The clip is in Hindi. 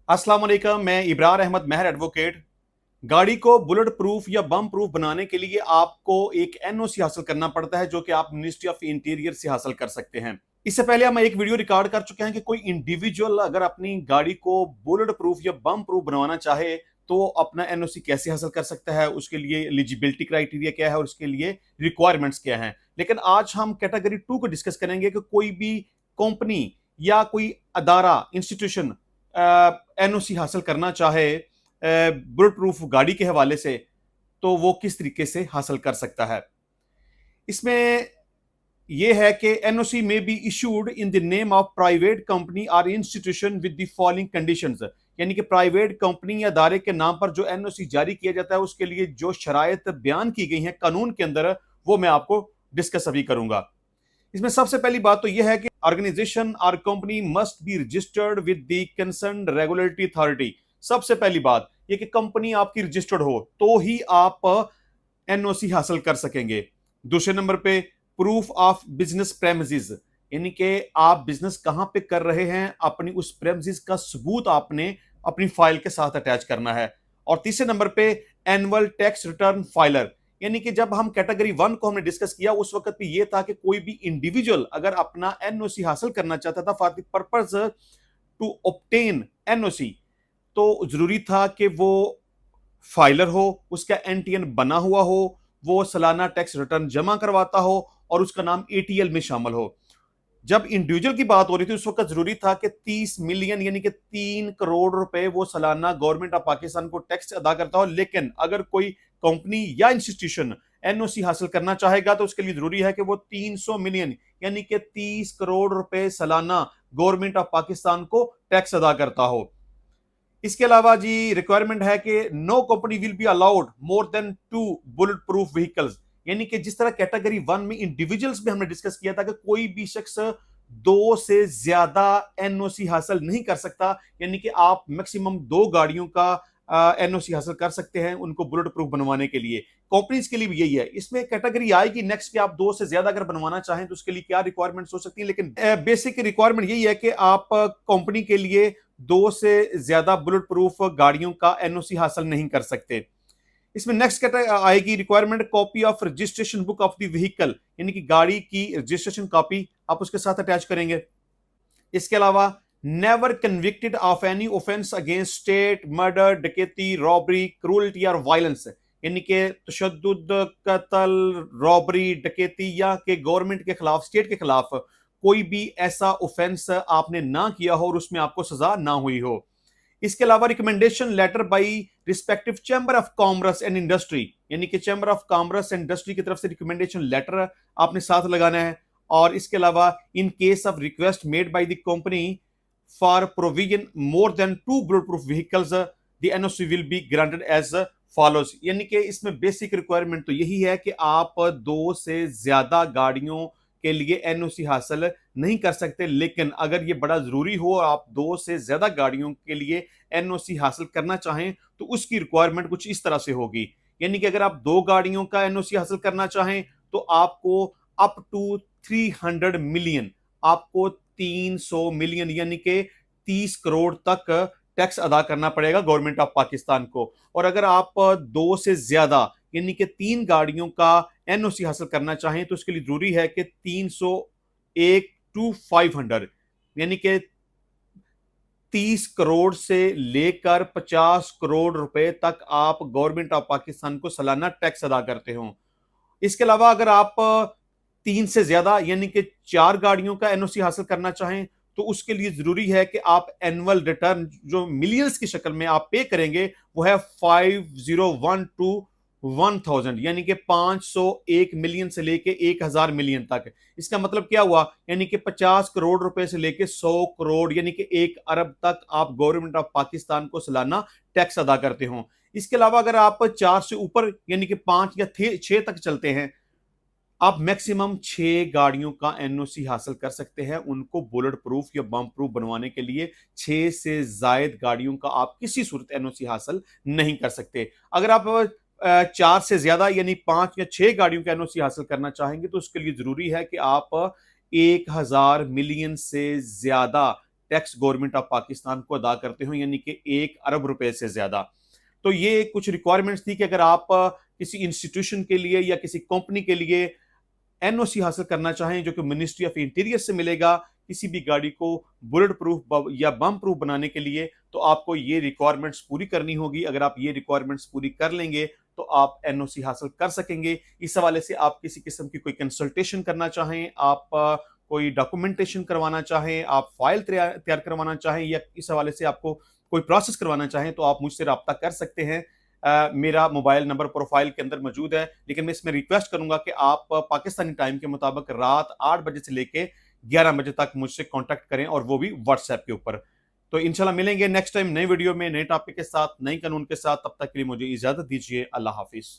अस्सलाम वालेकुम। मैं इब्रार अहमद महर एडवोकेट। गाड़ी को बुलेट प्रूफ या बम प्रूफ बनाने के लिए आपको एक एनओसी हासिल करना पड़ता है, जो कि आप मिनिस्ट्री ऑफ इंटीरियर से हासिल कर सकते हैं। इससे पहले हम एक वीडियो रिकॉर्ड कर चुके हैं कि कोई इंडिविजुअल अगर अपनी गाड़ी को बुलेट प्रूफ या बम प्रूफ बनवाना चाहे तो अपना एनओसी कैसे हासिल कर सकता है, उसके लिए एलिजिबिलिटी क्राइटेरिया क्या है और उसके लिए रिक्वायरमेंट्स क्या हैं। लेकिन आज हम कैटेगरी 2 को डिस्कस करेंगे कि कोई भी कंपनी या कोई अदारा इंस्टीट्यूशन एनओसी हासिल करना चाहे बुलेट प्रूफ गाड़ी के हवाले से, तो वो किस तरीके से हासिल कर सकता है। इसमें यह है कि एनओसी में be issued in the name of private company और institution with the following conditions. यानी कि प्राइवेट कंपनी या अदारे के नाम पर जो एनओसी जारी किया जाता है उसके लिए जो शरायत बयान की गई हैं कानून के अंदर, वो मैं आपको डिस्कस अभी करूंगा। इसमें सबसे पहली बात तो यह है कि ऑर्गेनाइजेशन और company must be registered with the concerned regulatory authority. सबसे पहली बात यह कि कंपनी आपकी रजिस्टर्ड हो तो ही आप एनओसी हासिल कर सकेंगे। दूसरे नंबर पे प्रूफ ऑफ बिजनेस प्रेमिसेस, यानी कि आप बिजनेस कहां पे कर रहे हैं, अपनी उस प्रेमिसेस का सबूत आपने अपनी फाइल के साथ अटैच करना है। और तीसरे नंबर पे एनुअल टैक्स रिटर्न फाइलर, यानी कि जब हम कैटेगरी 1 को हमने डिस्कस किया उस वक्त पे ये था कि कोई भी इंडिविजुअल अगर अपना एनओसी हासिल करना चाहता था for the purpose to obtain NOC, तो जरूरी था कि वो फाइलर हो, उसका एनटीएन बना हुआ हो, वो सालाना टैक्स रिटर्न जमा करवाता हो और उसका नाम एटीएल में शामिल हो। जब इंडिविजुअल की बात हो रही थी उस वक्त जरूरी था कि 30 मिलियन यानी कि 3 करोड़ रुपए वो सालाना गवर्नमेंट ऑफ पाकिस्तान को टैक्स अदा करता हो। लेकिन अगर कोई कंपनी या इंस्टीट्यूशन एनओसी हासिल करना चाहेगा तो उसके लिए जरूरी है कि वो 300 मिलियन यानी कि 30 करोड़ रुपए सालाना गवर्नमेंट ऑफ पाकिस्तान को टैक्स अदा करता हो। इसके अलावा जी रिक्वायरमेंट है कि no company will be allowed more than 2 bullet proof vehicles, यानी कि जिस तरह कैटेगरी 1 में इंडिविजुअल्स में हमने डिस्कस किया था कि कोई भी शख्स 2 से ज्यादा एनओसी हासिल नहीं कर सकता, यानी कि आप मैक्सिमम 2 गाड़ियों का एनओसी हासिल कर सकते हैं उनको बुलेट प्रूफ बनवाने के लिए। कंपनीज के लिए भी यही है। इसमें कैटेगरी आएगी नेक्स्ट कि आप 2 से ज्यादा अगर बनवाना चाहें तो उसके लिए क्या रिक्वायरमेंट्स हो सकती है, लेकिन बेसिक रिक्वायरमेंट यही है कि आप कंपनी के लिए 2 से ज्यादा बुलेट प्रूफ गाड़ियों का एनओसी हासिल नहीं कर सकते। इसमें नेक्स्ट आएगी requirement copy of registration book of the vehicle, यानी कि गाड़ी की रजिस्ट्रेशन कॉपी आप उसके साथ अटैच करेंगे। इसके अलावा never convicted of any offence against state, murder, डकैती, रॉबरी, क्रूरल्टी और वायलेंस, यानी कि तशद्दुद, कत्ल, रॉबरी, डकैती या के गवर्नमेंट के खिलाफ, स्टेट के खिलाफ कोई भी ऐसा ऑफेंस आपने ना किया हो और उसमें आपको सजा ना हुई हो। इसके अलावा recommendation letter by respective chamber of commerce and industry, यानी कि chamber of commerce and industry की तरफ से रिकमेंडेशन लेटर आपने साथ लगाना है। और इसके अलावा in case of request made by the company for provision more than 2 bullet proof vehicles the NOC will be granted as follows, यानी कि इसमें बेसिक रिक्वायरमेंट तो यही है कि आप 2 से ज्यादा गाड़ियों के लिए एनओसी हासिल नहीं कर सकते। लेकिन अगर ये बड़ा जरूरी हो और आप 2 से ज्यादा गाड़ियों के लिए एनओसी हासिल करना चाहें तो उसकी रिक्वायरमेंट कुछ इस तरह से होगी, यानी कि अगर आप 2 गाड़ियों का एनओसी हासिल करना चाहें तो आपको अप टू 300 मिलियन, आपको 300 मिलियन यानी कि 30 करोड़ तक टैक्स अदा करना पड़ेगा गवर्नमेंट ऑफ पाकिस्तान को। और अगर आप 2 से ज्यादा यानी कि 3 गाड़ियों का एनओसी हासिल करना चाहें तो उसके लिए जरूरी है कि 301 टू 500 यानी कि 30 करोड़ से लेकर 50 करोड़ रुपए तक आप गवर्नमेंट ऑफ पाकिस्तान को सालाना टैक्स अदा करते हो। इसके अलावा अगर आप 3 से ज्यादा यानी कि 4 गाड़ियों का एनओसी हासिल करना चाहें तो उसके लिए जरूरी है कि आप एनुअल रिटर्न जो मिलियंस की शक्ल में आप पे करेंगे वो है 501 टू 1000, यानी कि 501 मिलियन से लेके 1000 मिलियन तक। इसका मतलब क्या हुआ, यानी कि 50 करोड़ रुपए से लेके 100 करोड़ यानी कि 1 अरब तक आप गवर्नमेंट ऑफ पाकिस्तान को सालाना टैक्स अदा करते हो। इसके अलावा अगर आप 4 से ऊपर यानी कि 5 या 6 तक चलते हैं, आप मैक्सिमम 6 गाड़ियों का एनओसी हासिल कर सकते हैं उनको बुलेट प्रूफ या बम प्रूफ बनवाने के लिए। 6 से जायद गाड़ियों का आप किसी सूरत एनओसी हासिल नहीं कर सकते। अगर आप 4 से ज्यादा यानी 5 या 6 गाड़ियों का एनओसी हासिल करना चाहेंगे तो उसके लिए जरूरी है कि आप 1000 मिलियन से ज्यादा टैक्स गवर्नमेंट ऑफ पाकिस्तान को अदा करते हो, यानी कि 1 अरब रुपए से ज्यादा। तो ये कुछ रिक्वायरमेंट्स थी कि अगर आप किसी इंस्टीट्यूशन के लिए या किसी कंपनी के लिए एनओसी हासिल करना चाहें जो कि मिनिस्ट्री ऑफ इंटीरियर से मिलेगा किसी भी गाड़ी को बुलेट प्रूफ या बम प्रूफ बनाने के लिए, तो आपको ये रिक्वायरमेंट्स पूरी करनी होगी। अगर आप ये रिक्वायरमेंट्स पूरी कर लेंगे तो आप एनओसी हासिल कर सकेंगे। इस हवाले से आप किसी किस्म की कोई कंसल्टेशन करना चाहें, आप कोई डॉक्यूमेंटेशन करवाना चाहें, आप फाइल तैयार करवाना चाहें, या इस हवाले से आपको कोई प्रोसेस करवाना चाहें, तो आप मुझसे रब्ता कर सकते हैं। मेरा मोबाइल नंबर प्रोफाइल के अंदर मौजूद है, लेकिन मैं इसमें रिक्वेस्ट करूंगा कि आप पाकिस्तानी टाइम के मुताबिक रात 8 बजे से लेके 11 बजे तक मुझसे कांटेक्ट करें, और वो भी व्हाट्सएप के ऊपर। तो इंशाल्लाह मिलेंगे नेक्स्ट टाइम नई वीडियो में, नए टॉपिक के साथ, नए कानून के साथ। तब तक के लिए मुझे इजाजत दीजिए। अल्लाह हाफिज।